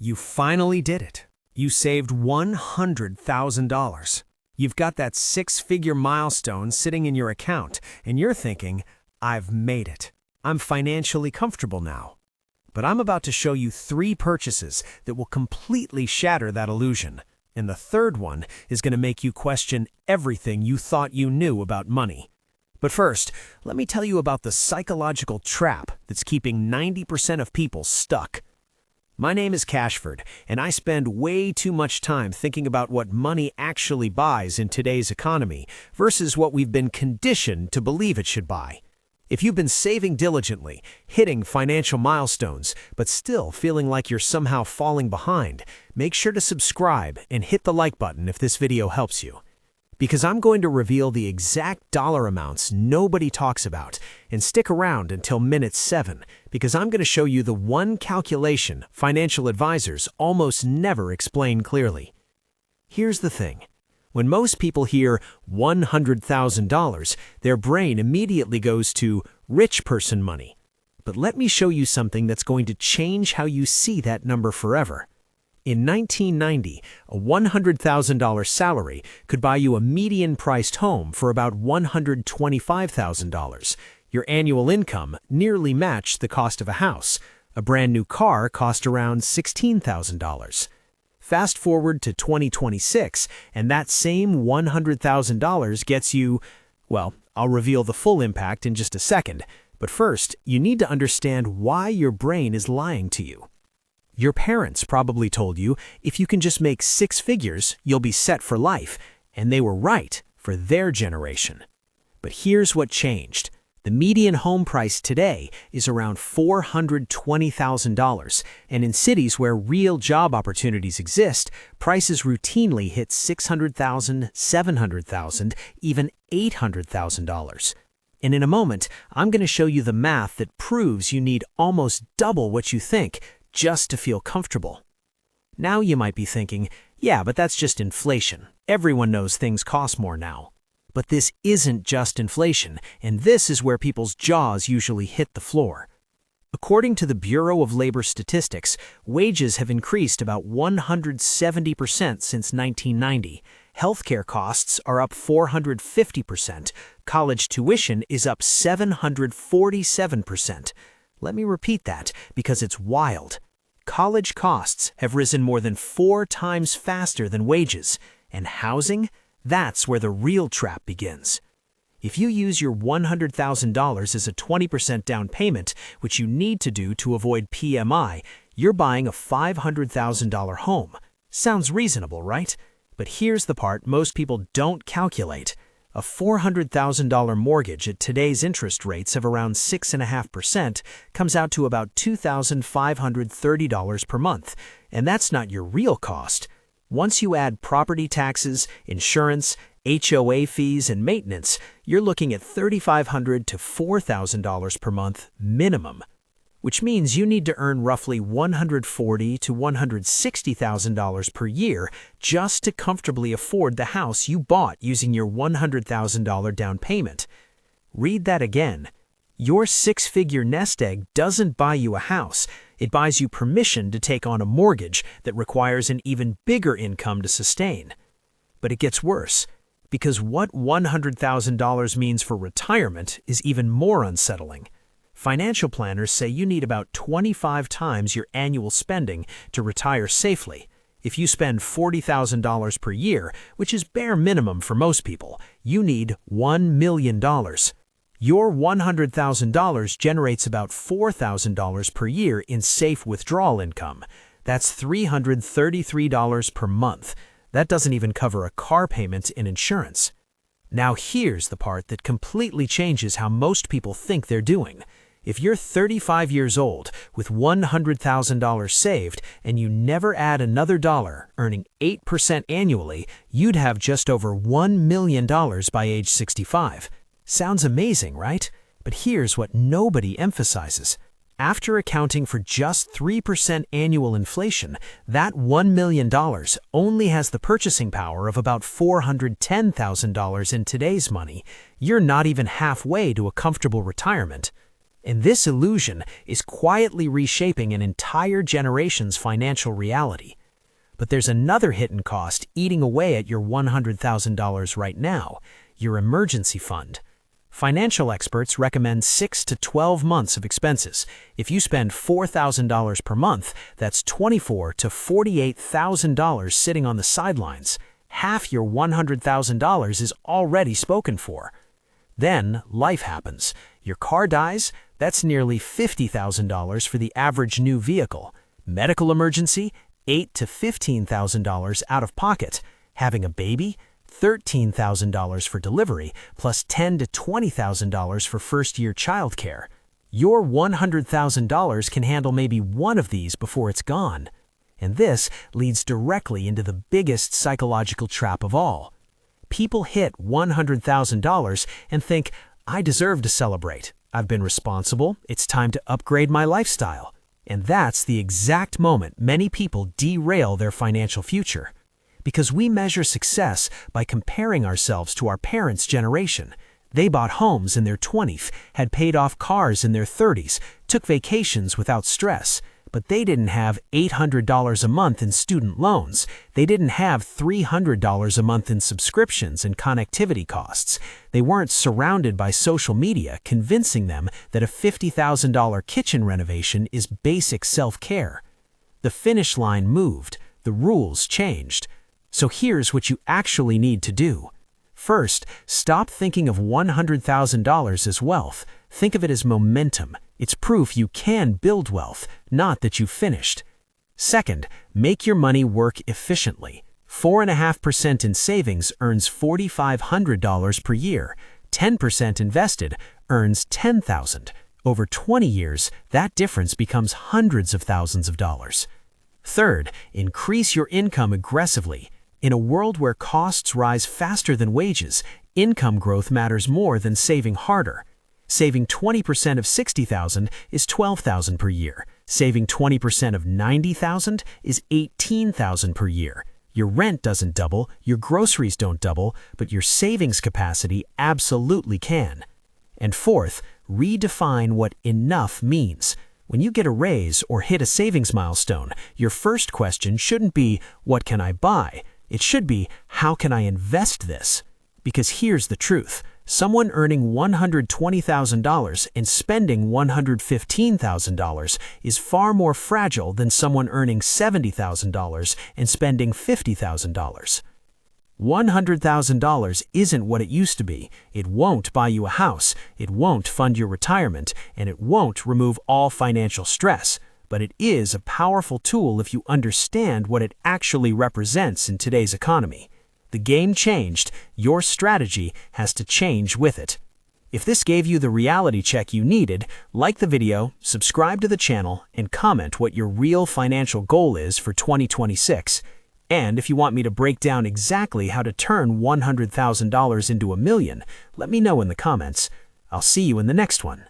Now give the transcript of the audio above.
You finally did it. You saved $100,000. You've got that six-figure milestone sitting in your account, and you're thinking, I've made it. I'm financially comfortable now. But I'm about to show you 3 purchases that will completely shatter that illusion. And the third one is going to make you question everything you thought you knew about money. But first, let me tell you about the psychological trap that's keeping 90% of people stuck. My name is Cashford, and I spend way too much time thinking about what money actually buys in today's economy versus what we've been conditioned to believe it should buy. If you've been saving diligently, hitting financial milestones, but still feeling like you're somehow falling behind, make sure to subscribe and hit the like button if this video helps you. Because I'm going to reveal the exact dollar amounts nobody talks about, and stick around until minute 7, because I'm going to show you the one calculation financial advisors almost never explain clearly. Here's the thing. When most people hear $100,000, their brain immediately goes to rich person money. But let me show you something that's going to change how you see that number forever. In 1990, a $100,000 salary could buy you a median-priced home for about $125,000. Your annual income nearly matched the cost of a house. A brand new car cost around $16,000. Fast forward to 2026, and that same $100,000 gets you, well, I'll reveal the full impact in just a second. But first, you need to understand why your brain is lying to you. Your parents probably told you if you can just make 6 figures, you'll be set for life, and they were right for their generation. But here's what changed. The median home price today is around $420,000, and in cities where real job opportunities exist, prices routinely hit $600,000, $700,000, even $800,000. And in a moment, I'm going to show you the math that proves you need almost double what you think just to feel comfortable. Now you might be thinking, yeah, but that's just inflation. Everyone knows things cost more now. But this isn't just inflation, and this is where people's jaws usually hit the floor. According to the Bureau of Labor Statistics, wages have increased about 170% since 1990. Healthcare costs are up 450%. College tuition is up 747%. Let me repeat that because it's wild. College costs have risen more than 4 times faster than wages, and housing? That's where the real trap begins. If you use your $100,000 as a 20% down payment, which you need to do to avoid PMI, you're buying a $500,000 home. Sounds reasonable, right? But here's the part most people don't calculate. A $400,000 mortgage at today's interest rates of around 6.5% comes out to about $2,530 per month, and that's not your real cost. Once you add property taxes, insurance, HOA fees, and maintenance, you're looking at $3,500 to $4,000 per month minimum, which means you need to earn roughly $140,000 to $160,000 per year just to comfortably afford the house you bought using your $100,000 down payment. Read that again. Your 6-figure nest egg doesn't buy you a house. It buys you permission to take on a mortgage that requires an even bigger income to sustain. But it gets worse, because what $100,000 means for retirement is even more unsettling. Financial planners say you need about 25 times your annual spending to retire safely. If you spend $40,000 per year, which is bare minimum for most people, you need $1 million. Your $100,000 generates about $4,000 per year in safe withdrawal income. That's $333 per month. That doesn't even cover a car payment and insurance. Now here's the part that completely changes how most people think they're doing. If you're 35 years old with $100,000 saved and you never add another dollar, earning 8% annually, you'd have just over $1 million by age 65. Sounds amazing, right? But here's what nobody emphasizes. After accounting for just 3% annual inflation, that $1 million only has the purchasing power of about $410,000 in today's money. You're not even halfway to a comfortable retirement. And this illusion is quietly reshaping an entire generation's financial reality. But there's another hidden cost eating away at your $100,000 right now, your emergency fund. Financial experts recommend 6 to 12 months of expenses. If you spend $4,000 per month, that's $24,000 to $48,000 sitting on the sidelines. Half your $100,000 is already spoken for. Then life happens. Your car dies, that's nearly $50,000 for the average new vehicle. Medical emergency, $8,000 to $15,000 out of pocket. Having a baby, $13,000 for delivery, plus $10,000 to $20,000 for first-year childcare. Your $100,000 can handle maybe one of these before it's gone. And this leads directly into the biggest psychological trap of all. People hit $100,000 and think, I deserve to celebrate. I've been responsible. It's time to upgrade my lifestyle. And that's the exact moment many people derail their financial future. Because we measure success by comparing ourselves to our parents' generation. They bought homes in their 20s, had paid off cars in their 30s, took vacations without stress. But they didn't have $800 a month in student loans. They didn't have $300 a month in subscriptions and connectivity costs. They weren't surrounded by social media convincing them that a $50,000 kitchen renovation is basic self-care. The finish line moved. The rules changed. So here's what you actually need to do. First, stop thinking of $100,000 as wealth. Think of it as momentum. It's proof you can build wealth, not that you've finished. Second, make your money work efficiently. 4.5% in savings earns $4,500 per year. 10% invested earns $10,000. Over 20 years, that difference becomes hundreds of thousands of dollars. Third, increase your income aggressively. In a world where costs rise faster than wages, income growth matters more than saving harder. Saving 20% of $60,000 is $12,000 per year. Saving 20% of $90,000 is $18,000 per year. Your rent doesn't double, your groceries don't double, but your savings capacity absolutely can. And fourth, redefine what enough means. When you get a raise or hit a savings milestone, your first question shouldn't be, what can I buy? It should be, how can I invest this? Because here's the truth. Someone earning $120,000 and spending $115,000 is far more fragile than someone earning $70,000 and spending $50,000. $100,000 isn't what it used to be. It won't buy you a house, it won't fund your retirement, and it won't remove all financial stress. But it is a powerful tool if you understand what it actually represents in today's economy. The game changed, your strategy has to change with it. If this gave you the reality check you needed, like the video, subscribe to the channel, and comment what your real financial goal is for 2026. And if you want me to break down exactly how to turn $100,000 into $1 million, let me know in the comments. I'll see you in the next one.